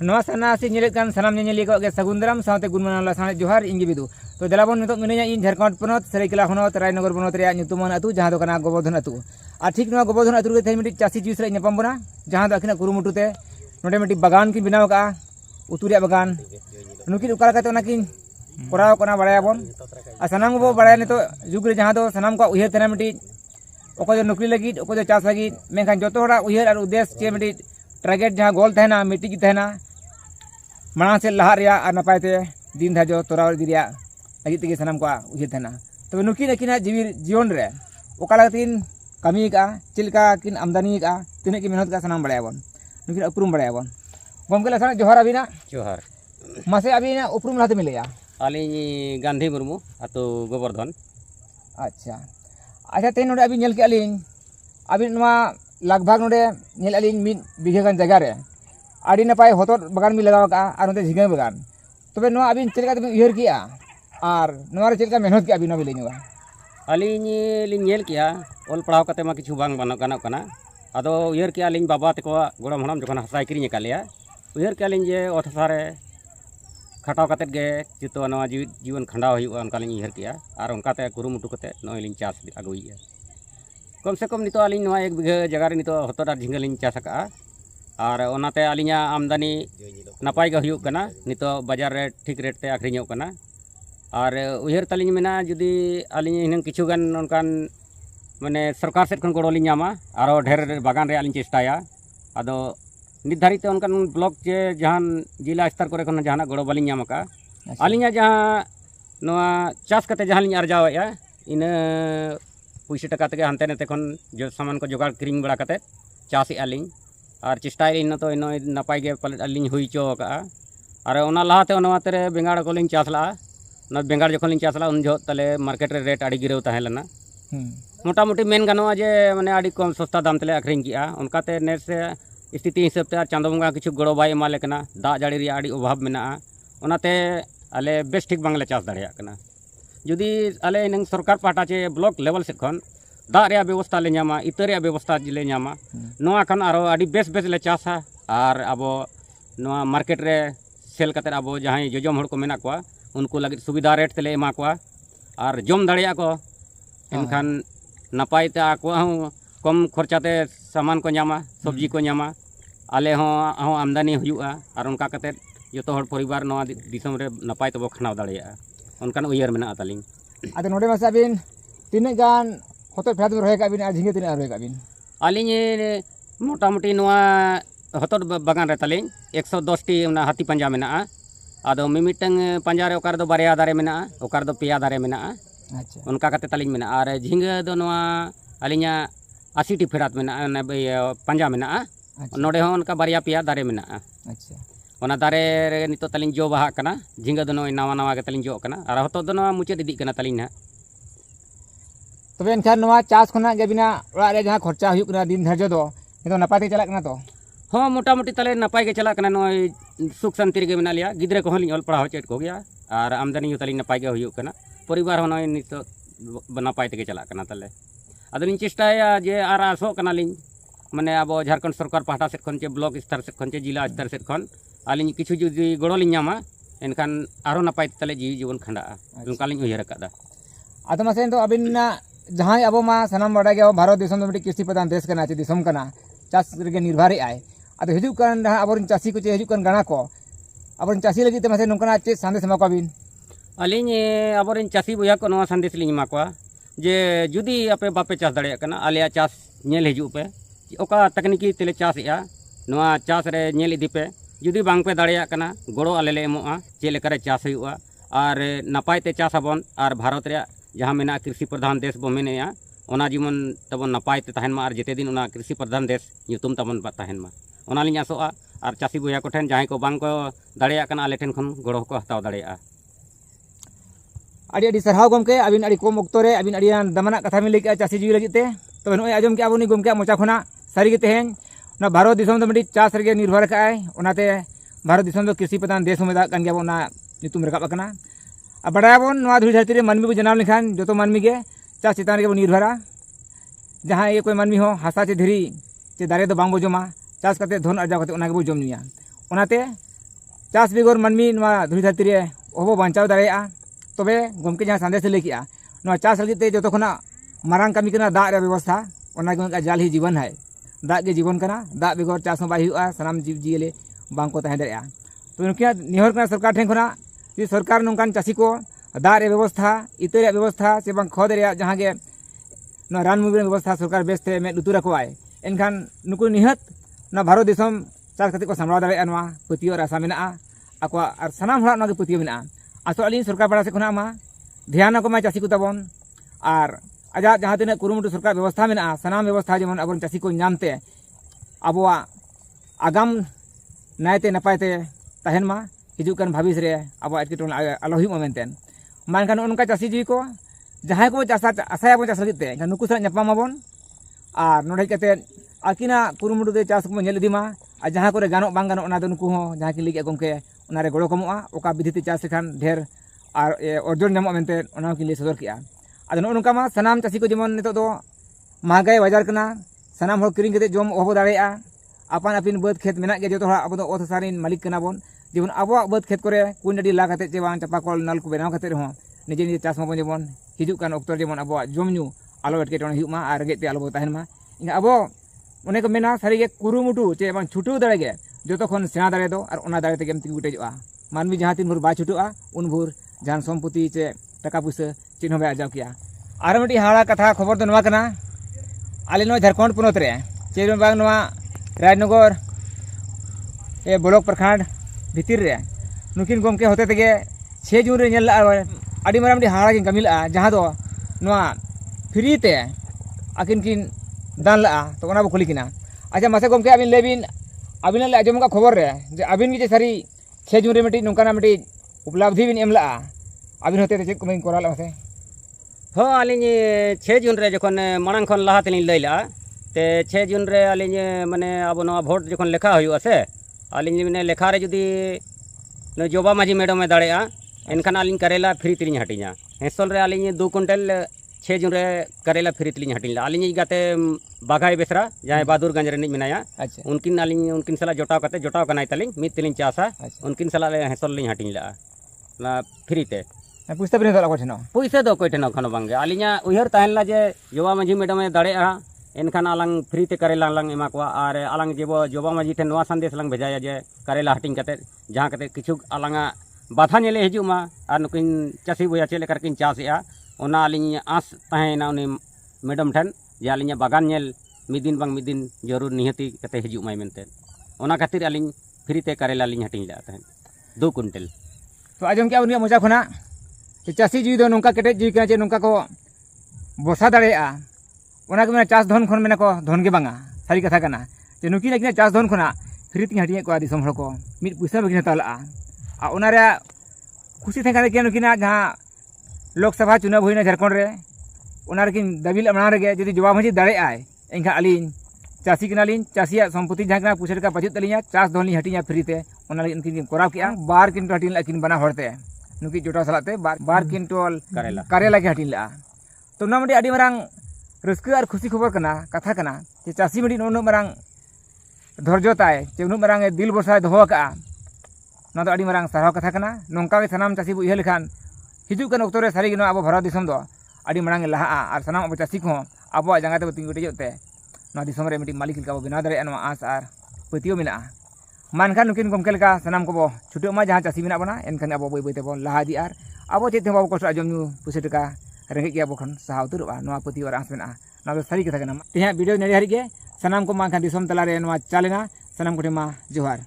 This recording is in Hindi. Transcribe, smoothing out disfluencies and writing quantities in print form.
नवा सना से नेलेत कान सनाम नेनेली को गे सगुंदराम साथे गुणमान लासाने जोहार इंगे बिदु तो देलाबन नितो मिनिया इन झारखंड पनत सराइकेला हनत रायनगर बनत रे ᱧᱩᱛᱩᱢᱟᱱ अतु जहां दो कना गोबोधन अतु आ ठीक नवा गोबोधन अतु रे मिटी चासी जुस रे नेपाम बना जहां दो अखिना कुरुमुटु ते नोडे मिटी बागान की बनाव का उतु रे बागान नुकिन उकाल काते ओनाकिन कोराव कना बड़ायाबन आ सनाम बो बड़ाय नितो जुग रे जहां दो सनाम को उयहर तना मिटी ओको जो नौकरी लगी ओको जो चास लगी मेखान जतो हड़ा उयहर और उद्देश्य चे मिटी टारगेट जहां गोल तहना मिटी की तहना माना से लहा रिया आ नपायते दिन धाजो तोराव दिरिया लगी तेगे सनाम को उयहर तहना तबे नुकिन अकिना जीवन रे ओकाला तीन कमी का चिलका किन आमदनी का तिने की मेहनत का सनाम बड़ायाबन नुकिन उपरुम बड़ायाबन गमके लसाना जोहार अबिना जोहार मासे अबिना उपरुम लाते मिलेया आलिनी गांधी मुर्मू अतो गोवर्धन अच्छा अच्छा तेन नोडे अबिन नेल के अलिन अबिन नवा लगभग नोडे नेल अलिन मिद बिघा गान जगह रे आड़ी नपाय हतोर बागान भी लगाव का और नोते झिंगा बागान तबे नवा अबिन चलका तबे उयहर किया और नवा रे चलका मेहनत के अबिन नबे लेनुवा आलिनी लिन नेल किया ओल पढ़ाव कते मा किछु बांग गानोग कना आदो उयहर किया लिन बाबा तको गोड़म हड़ाम जखन हसाय किरिኝ कालिया उयहर किया लिन जे ओत हसारे खटाव कते गे जितो नवा जीवन खंडाव हुआ उनका लिन उयहर किया और उनकाते कुरुमुटु कते नय लिन चास अगुइया कम से कम नितो आलिन नवा एक बिघा जगह रे नितो हतोर आर झिंगा लिन चास का और ओनाते आलिना आमदनी नपाय गे हुयुग कना नितो बाजार रे ठीक रेट ते आखरिñोग कना और उयहर तालिन मेना जुदी आलिन हिनंग किछु गान उनकान माने सरकार सेट खन गड़ोली नामा और ढेर बागान रे आलिन चेष्टाया आदो निर्धारित उनकान ब्लॉक जे जहान जिला स्तर करे खन जहाना गड़ो बालिन नामा का आलिना जहां नवा चास कते जहां लिन अर्जावेया इन पुइसा टका तके हानते नते खन जो सामान को जोगाड़ किरिङ बड़ा कते चासी आलिन और चेष्टाय इन तो इन नपाय गे पले आलिन हुई चो का और ओना लाहाते ओनाते रे बेंगाड़ को लिन चासला ना बेंगाड़ जखन लिन चासला उन जो तले मार्केट रे रेट आड़ी गिरव ताहेलना मोटामुटी मेन गानोआ जे माने आड़ी कम सस्ता दाम तले आखरिङ किया उनकाते नेस स्थिति हिसाब ते चांदो बंगा किछु गड़ो बाय एमा लेकना दाग जाड़ी रे आड़ी अभाव मेना ओनाते आले बेस ठीक बांगले चास दाड़िया कना जुदी आले नंग सरकार पाटा चे ब्लॉक लेवल से खन दाग रे व्यवस्था ले ᱧᱟᱢᱟ इतर रे व्यवस्था ले ᱧᱟᱢᱟ नोआ खन आरो आड़ी बेस बेस ले चासा और अब नोआ मार्केट रे सेल कते अब जहां जोजम हड़ को मेना को उनको लगे सुविधा रेट तेले एमा को और जम दाड़िया को एनखान नपाय ते आको कम खर्चाते सामान को ᱧᱟᱢᱟ सब्जी को ᱧᱟᱢᱟ आले हो आमदनी हुआ और उनका कते जतो हड़ परिवार नवा दिसम रे नपाय तबो खनाव दाड़िया उनकान उयहर मेना तालिन आदो नोडे मासे अबिन तिने गान हतो फेद रोहे का अबिन आ झिंगे तिने रोहे का अबिन आलिन मोटामुटी नवा हतो बागान रे तालिन 110 टी ना हाथी पंजा मेना आदो मिमिटंग पंजा रे ओकार दो बारिया दारे मेना ओकार दो पेया दारे मेना अच्छा उनका कते तालिन मेना और झिंगा दो नवा आलिना 80 टी फेरात मेना पंजा मेना नोडे हो उनका बारिया पेया दारे मेना अच्छा ओना दारे रे नितो तालिन जो बाहा कना झिंगा दो नवा नवा के तालिन जो कना और हतो दो नवा मुचे दिदी कना तालिन ना तबे एनखान नवा चास खना गे बिना ओड़ा रे जहां खर्चा हुयुक कना दिन धार्य दो नितो नपाते चला कना तो हाँ मोटामुटी ताले नपाय के चला कना नय सुख शांति रे मेना लिया गिद्रे को हलिन ऑल पढ़ाव चेट को गया और आमदनी तालिन नपाय के हुयुक कना परिवार हो नय नितो नपाय ते चला कना ताले अदलिन चेष्टाया जे आर आसो कना लिन माने अब झारखंड सरकार पाहटा से खन चे ब्लॉक स्तर से खन चे जिला स्तर से खन आलिन किछु जुदी गड़ो लिन ᱧᱟᱢᱟ एनखान आरो नपाय तले जीवन खंडा उनका लिन उयहर कादा आदो मासे तो अबिन जहां अब मा सनाम बड़ा गे भारत देश में कृषि प्रधान देश कना चे दिसम कना चास रे निर्भर आय आदो हिजु कन अबरन चासी को चे हिजु कन गाना को अबरन चासी लगी ते मासे नोकना चे संदेश मा को अबिन आलिन अबरन चासी बुया को नवा संदेश लिन मा को जे जुदी आपे बापे चास दाड़िया कना आलिया चास नेल हिजु पे ओका तकनीकी तेले चास या नवा चास रे नेल इदी पे जुदी बांग पे दाड़िया कना गड़ो आले ले एमोआ चे लेकर चास हुआ और नपाय ते चास आबन और भारत रे जहां मेना कृषि प्रधान देश बो मेनेया ओना जीवन तबन नपाय ते तहन मा और जेते दिन ओना कृषि प्रधान देश ᱧᱩᱛᱩᱢ तबन तहन मा ओना लिन आसोआ और चासी बुया को ठेन जहां को बांग को दाड़िया कना आले ठेन खन गड़ो को हताव दाड़िया आड़ी आड़ी सरहाव गमके अबिन आड़ी कम अक्तो रे अबिन आड़ी दमना कथा में लेके चासी जीवी लगी ते तबे नय आजम के आबोनी गमके मोचा खना सारी गे तेहेन ना भारत दिसम तो मिडी चास रे निर्भर काय ओनाते भारत दिसम तो कृषि प्रधान देश में कान गया बोना ᱧᱩᱛᱩᱢ रकाब कना आ बड़ायाबन नवा धुरी धरती रे मानमी को जनाव लेखान जतो मानमी गे चास चितान रे बो निर्भरा जहां ये कोई मानमी हो हासा चे धीरी चे दारे दो बांग बो जमा चास करते धन अर्जाव करते ओना गे बो जम निया ओनाते चास बेगर मानमी धुरी धरती रे ओहो बांचाव दाड़ेया तबे गमके जहाँ संदेश लई किया चास लगित ते जो खना मारांग कमी कना दाग रे व्यवस्था ओना जल ही जीवन है दाग के जीवन कना दाग बेगर चास में बाय हुआ सनाम जीव जीले बांग को तहे दाड़ेया तो नुकिया निहर कना सरकार ठेन खना जी सरकार नोंकान चासी को दाग रे व्यवस्था इते रे व्यवस्था से बांग खद रे जहाँ के रान मुरगान व्यवस्था सरकार बेसते में लुतुर रखवाय एनखान नुकु निहत भारत दिसम चास कते को सामलाव दाड़ेया नवा पतियो आशा मेना आकवा और सानाम हड़ा ना के पतियो मेना आसो अली सरकार पाड़ा से खुना मा ध्यान को मा चासी को तबन और आजा जहाँ तीन कुरुमुटु सरकार व्यवस्था मेना सानाम व्यवस्था जेमन अब चासी को नामते अबवा आगाम नायते नपायते तहन मा हिजुकन भविष्य रे अब एटकेटोन आलो हुई मेनतेन मानखान उनका चासी जीवी को जहाँ को चासा आशायाबन चास लगिते नुकु सा नापामाबन और नोडे कते आकिना कुरुमुटु दे चास को नेल इदीमा और जहाँ को गानो बांग गानो ओना दो नुकु हो जहाँ की लिगे गमके ओनारे गड़ो कमोआ ओका विधिते चास लेखान ढेर और अर्जन नामो मेनते ओना की लई सदर किया आदो नोनका मा सनाम चासी को जेमन नितो दो महंगाई बाजार कना सनाम हर किरिंग कते जम ओहो दाड़ेया आपान आपिन बाद खेत मेना गे जो अब दो ओत सारिन मालिक कना बोन जेमन आबो बाद खेत करे कुन डडी ला कते जेबान चापाकल नल को बनाव कते रहो निजे निजे चास माबन जेमन हिजुक कान ऑक्टर जेमन अब जमनु आलो एटकेटोन हुमा और रेगेते आलो तहन मा इना अब ओने को मेना सारी के कुरुमुटु चे बान छुटू दाड़े गे जो खन सेना दाड़े दो और ओना दाड़े तेगेम तिगु गुटेजोआ मानमी जहाँ तीन भोर बा छुटुआ उन भोर जहान सम्पत्ति चे टाका पैसा चिन्ह बे आजाव किया और मिट्टी हाड़ा कथा खबर तो नवा कना आले नो झारखंड पनत रे चे बांग नवा राजनगर ए ब्लॉक प्रखंड भितर रे नुकिन गमके होते तेगे 6 जून रे नेल आड़ी मारा मिट्टी हाड़ा किन कमिला जहाँ दो नवा फ्री ते आकिन किन दान ला तो ओना बो खुली किना अच्छा मासे गमके अबिन लेबिन अबिन ले आजम का खबर रे जे अबिन की सारी 6 जून रे मिट्टी नोंकाना मिट्टी उपलब्धि बिन एमला अबिन होते ते चेक को कोराला मासे हो आलिन 6 जून रे जखन मांग खन लहा तेलिन लैला ते 6 जून रे आलिन माने अब नवा भोट जखन लेखा हुआ से आलिन माने लेखा रे जुदी जोबा माझी मैडम में दाड़ेया एनखान आलिन करेला फ्री तेलिन हटिना हेसल रे आलिन 2 कुंटल 6 जून रे करेला फ्री तेलिन हटिन आलिन गाते बाघाई बेसरा जहाँ बहादुरगंज रे मिनाया अच्छा उनकिन सला जोटाव कनाई तलिन मित तेलिन चासा उनकिन सला हेसल लिन हटिन ला फ्री ते पुस्ता बिन दला कोठनो पैसा दो कोठनो खनो बांगे आलिना उहर तहनला जे जोबा माझी मैडम दाड़ेया एनखान आलांग फ्री ते करेला लांग एमा को और आलांग जेबो जोबा माझी ठेन नवा संदेश लांग भेजाया जे करेला हटिंग कते जहाँ कते किछु आलांगा बाधा नेले हिजुमा और नुकिन चासी बोया चेले करकिन चासया ओना आलिन आस तहेना उनी मैडम ठेन जे आलिन बागान नेल मिदिन बांग मिदिन जरूर निहती कते हिजुमाय मेनते ओना खातिर आलिन फ्री ते करेला लिन हटिंग ला तहन 2 कुंटल तो आजम क्या उनिया मजा खना चासी जीवी दो नौका केटे जीवी कना चे नौका को बसा दाड़ेया ओना के चास धन खन मेना को धन के बांगा सारी कथा कना जे नुकिन किना चास धन खना फ्री तिन हटिया को दिसम हड़ को मिट पैसा बगिन ताला आ ओना रे खुशी थे कना के नुकिना जहां लोकसभा चुनाव होइना झारखंड रे ओना रे किन दबिल अमना रे गे जदी जवाब मजी दाड़े आय एंखा अलिन चासी कनालिन चासिया सम्पत्ति जहां कना पुछर का पचित तलिया चास धन ली हटिया फ्री ते ओना ली उनकिन कोराव किया 12 क्विंटल हटिन लाकिन बना हड़ते नुकी जोटा सलाते 12 क्विंटल करेला के हटिन ला तो ना मडी आडी मारांग रस्क और खुशी खबर कना कथा कना जे चासी मडी नो मारांग धैर्य ताय जे नु मारांग दिल बरसा दोहो का ना तो आडी मारांग साराव कथा कना नोंका के सनाम चासी बु इहे लेखान हिजु कन ओक्तो रे सारी गिनो अब भारत दिसम दो आडी मारांग लहा और सनाम अब चासी को अब जंगा ते तिंगु टेजते ना दिसम रे मिटी मालिक का बना दारे अनवा आस और पतियो मिना मानखान नुकिन गमके लेका सनाम को छुटो मा जहाँ चासी मिना बना एनखान अब बई बई ते बन लहा दी और अब चेत बाबू कष्ट आजम नु पुसे टका रेंगे गया बखन सहा उतरवा नवा पति और आस मेना ना तो सारी कथा कना तेहा वीडियो नेड़ी हारि के सनाम को मानखान दिसम तला रे नवा चालेना सनाम को मा जोहार।